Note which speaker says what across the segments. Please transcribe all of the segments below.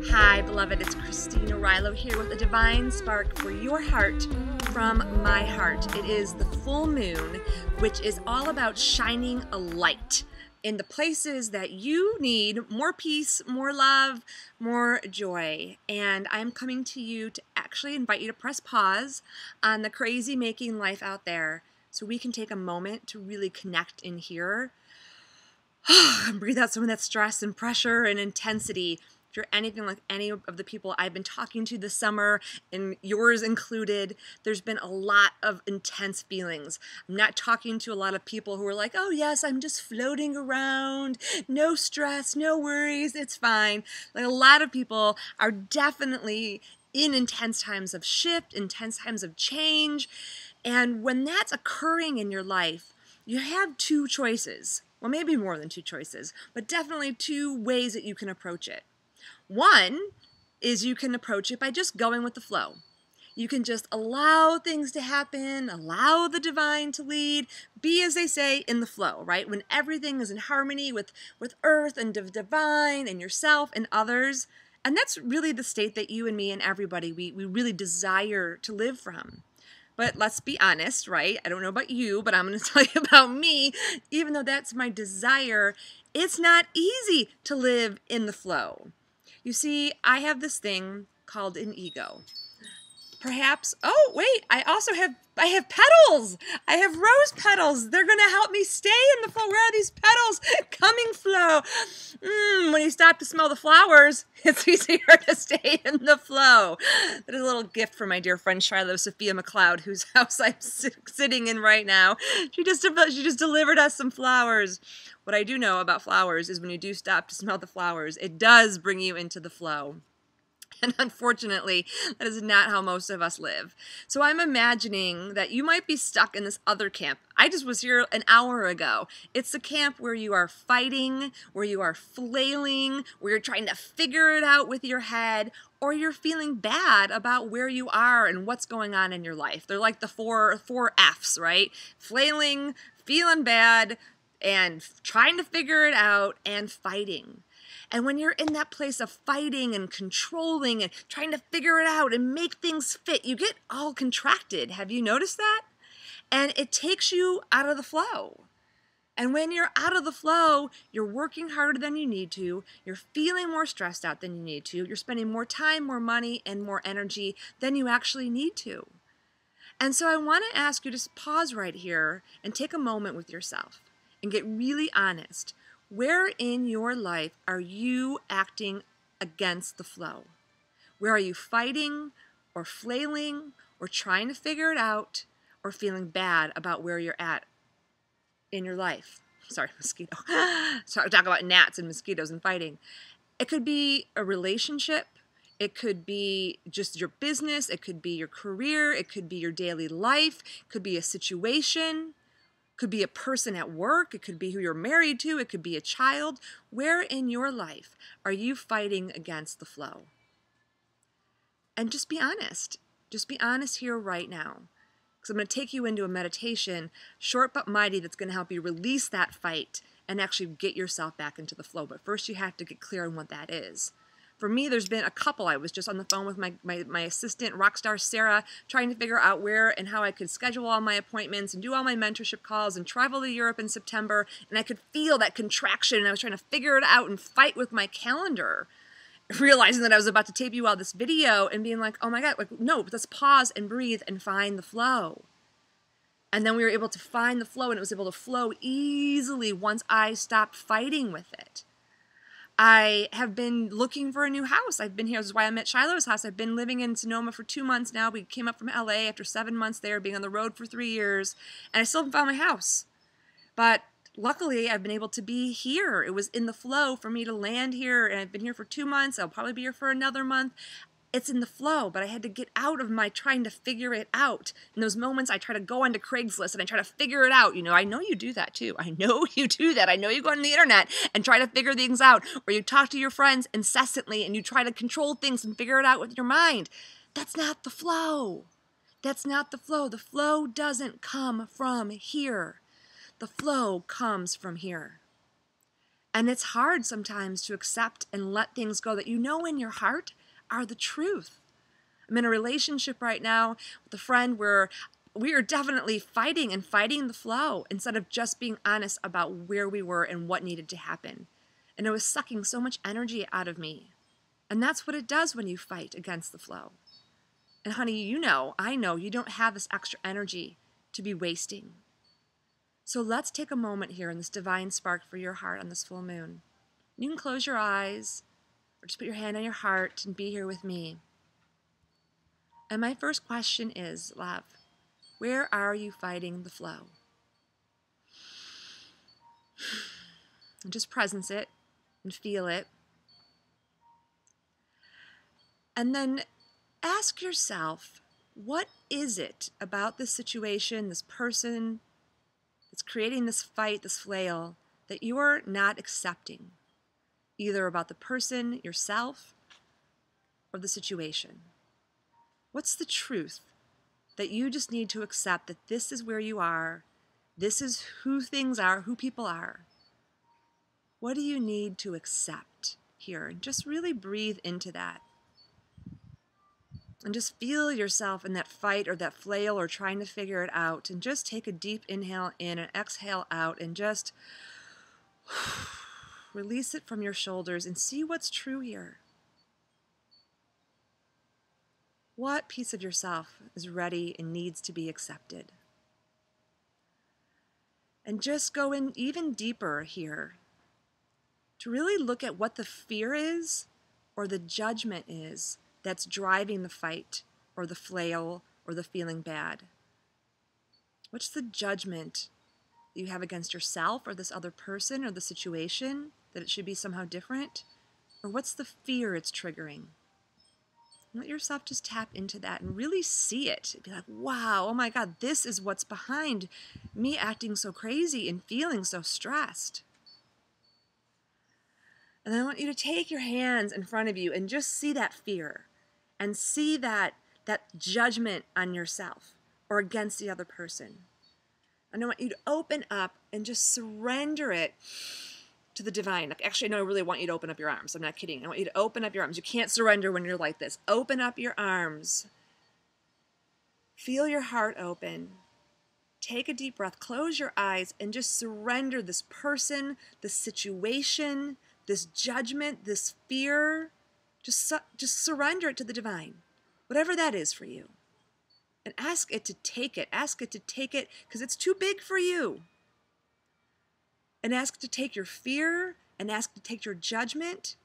Speaker 1: Hi, beloved. It's Arylo here with a divine spark for your heart from my heart. It is the full moon, which is all about shining a light in the places that you need more peace, more love, more joy. And I'm coming to you to actually invite you to press pause on the crazy making life out there so we can take a moment to really connect in here and breathe out some of that stress and pressure and intensity. If you're anything like any of the people I've been talking to this summer, and yours included, there's been a lot of intense feelings. I'm not talking to a lot of people who are like, oh yes, I'm just floating around, no stress, no worries, it's fine. Like a lot of people are definitely in intense times of shift, intense times of change. And when that's occurring in your life, you have two choices. Well, maybe more than two choices, but definitely two ways that you can approach it. One is you can approach it by just going with the flow. You can just allow things to happen, allow the divine to lead, be, as they say, in the flow, right? When everything is in harmony with earth and divine and yourself and others. And that's really the state that you and me and everybody, we really desire to live from. But let's be honest, right? I don't know about you, but I'm going to tell you about me. Even though that's my desire, it's not easy to live in the flow. You see, I have this thing called an ego. Perhaps, oh wait, I have petals. I have rose petals. They're going to help me stay in the flow. Where are these petals coming flow? When you stop to smell the flowers, it's easier to stay in the flow. That is a little gift from my dear friend Shiloh Sophia McLeod, whose house I'm sitting in right now. She just delivered us some flowers. What I do know about flowers is when you do stop to smell the flowers, it does bring you into the flow. And unfortunately, that is not how most of us live. So I'm imagining that you might be stuck in this other camp. I just was here an hour ago. It's the camp where you are fighting, where you are flailing, where you're trying to figure it out with your head, or you're feeling bad about where you are and what's going on in your life. They're like the four F's, right? Flailing, feeling bad, and trying to figure it out, and fighting. And when you're in that place of fighting and controlling and trying to figure it out and make things fit, you get all contracted. Have you noticed that? And it takes you out of the flow. And when you're out of the flow, you're working harder than you need to. You're feeling more stressed out than you need to. You're spending more time, more money, and more energy than you actually need to. And so I want to ask you to pause right here and take a moment with yourself and get really honest. Where in your life are you acting against the flow? Where are you fighting or flailing or trying to figure it out or feeling bad about where you're at in your life? Sorry, mosquito. So talk about gnats and mosquitoes and fighting. It could be a relationship. It could be just your business. It could be your career. It could be your daily life. It could be a situation. Could be a person at work, it could be who you're married to, it could be a child. Where in your life are you fighting against the flow? And just be honest. Just be honest here right now. Because I'm going to take you into a meditation, short but mighty, that's going to help you release that fight and actually get yourself back into the flow. But first you have to get clear on what that is. For me, there's been a couple. I was just on the phone with my assistant, Rockstar Sarah, trying to figure out where and how I could schedule all my appointments and do all my mentorship calls and travel to Europe in September. And I could feel that contraction, and I was trying to figure it out and fight with my calendar, realizing that I was about to tape you all this video and being like, oh my God, like, no, let's pause and breathe and find the flow. And then we were able to find the flow, and it was able to flow easily once I stopped fighting with it. I have been looking for a new house. I've been here. This is why I'm at Shiloh's house. I've been living in Sonoma for 2 months now. We came up from LA after 7 months there, being on the road for 3 years, and I still haven't found my house. But luckily, I've been able to be here. It was in the flow for me to land here, and I've been here for 2 months. I'll probably be here for another month. It's in the flow, but I had to get out of my trying to figure it out. In those moments, I try to go onto Craigslist and I try to figure it out. You know, I know you do that too. I know you do that. I know you go on the internet and try to figure things out, or you talk to your friends incessantly and you try to control things and figure it out with your mind. That's not the flow. That's not the flow. The flow doesn't come from here. The flow comes from here. And it's hard sometimes to accept and let things go that you know in your heart are the truth. I'm in a relationship right now with a friend where we are definitely fighting the flow instead of just being honest about where we were and what needed to happen. And it was sucking so much energy out of me. And that's what it does when you fight against the flow. And honey, I know you don't have this extra energy to be wasting. So let's take a moment here in this divine spark for your heart on this full moon. You can close your eyes or just put your hand on your heart and be here with me. And my first question is, love, where are you fighting the flow? And just presence it and feel it. And then ask yourself, what is it about this situation, this person that's creating this fight, this flail, that you're not accepting? Either about the person, yourself, or the situation. What's the truth that you just need to accept that this is where you are, this is who things are, who people are? What do you need to accept here? And just really breathe into that. And just feel yourself in that fight or that flail or trying to figure it out. And just take a deep inhale in and exhale out and just release it from your shoulders and see what's true here. What piece of yourself is ready and needs to be accepted? And just go in even deeper here to really look at what the fear is or the judgment is that's driving the fight or the flail or the feeling bad. What's the judgment that you have against yourself or this other person or the situation, that it should be somehow different? Or what's the fear it's triggering? Let yourself just tap into that and really see it. Be like, wow, oh my God, this is what's behind me acting so crazy and feeling so stressed. And I want you to take your hands in front of you and just see that fear and see that judgment on yourself or against the other person. And I want you to open up and just surrender it to the divine. Actually, no, I really want you to open up your arms. I'm not kidding. I want you to open up your arms. You can't surrender when you're like this. Open up your arms. Feel your heart open. Take a deep breath. Close your eyes and just surrender this person, this situation, this judgment, this fear. Just surrender it to the divine, whatever that is for you. And ask it to take it. Ask it to take it because it's too big for you. And ask to take your fear and ask to take your judgment.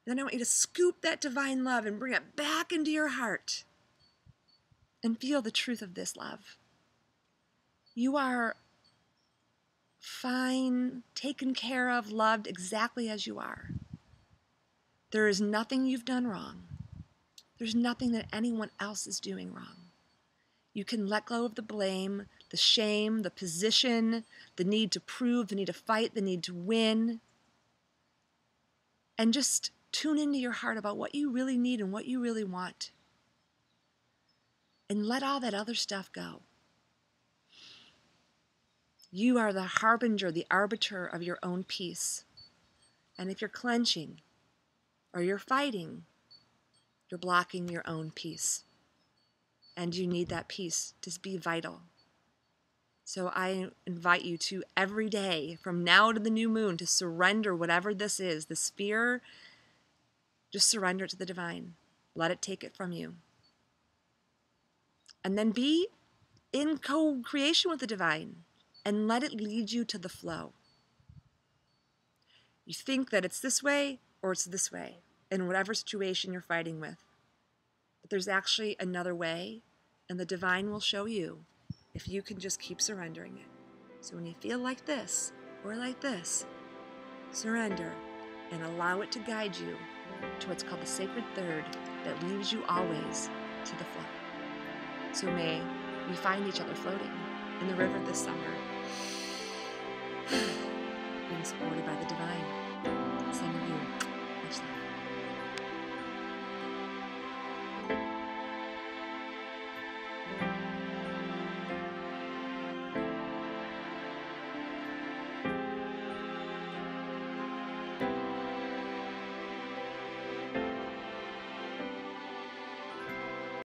Speaker 1: And then I want you to scoop that divine love and bring it back into your heart and feel the truth of this love. You are fine, taken care of, loved exactly as you are. There is nothing you've done wrong. There's nothing that anyone else is doing wrong. You can let go of the blame, the shame, the position, the need to prove, the need to fight, the need to win. And just tune into your heart about what you really need and what you really want. And let all that other stuff go. You are the harbinger, the arbiter of your own peace. And if you're clenching or you're fighting, you're blocking your own peace. And you need that peace to be vital. So I invite you to every day, from now to the new moon, to surrender whatever this is, this fear. Just surrender it to the divine. Let it take it from you. And then be in co-creation with the divine and let it lead you to the flow. You think that it's this way or it's this way in whatever situation you're fighting with. But there's actually another way, and the divine will show you if you can just keep surrendering it. So when you feel like this or like this, surrender and allow it to guide you to what's called the sacred third that leads you always to the flow. So may we find each other floating in the river this summer, being supported by the divine. Sending you much love.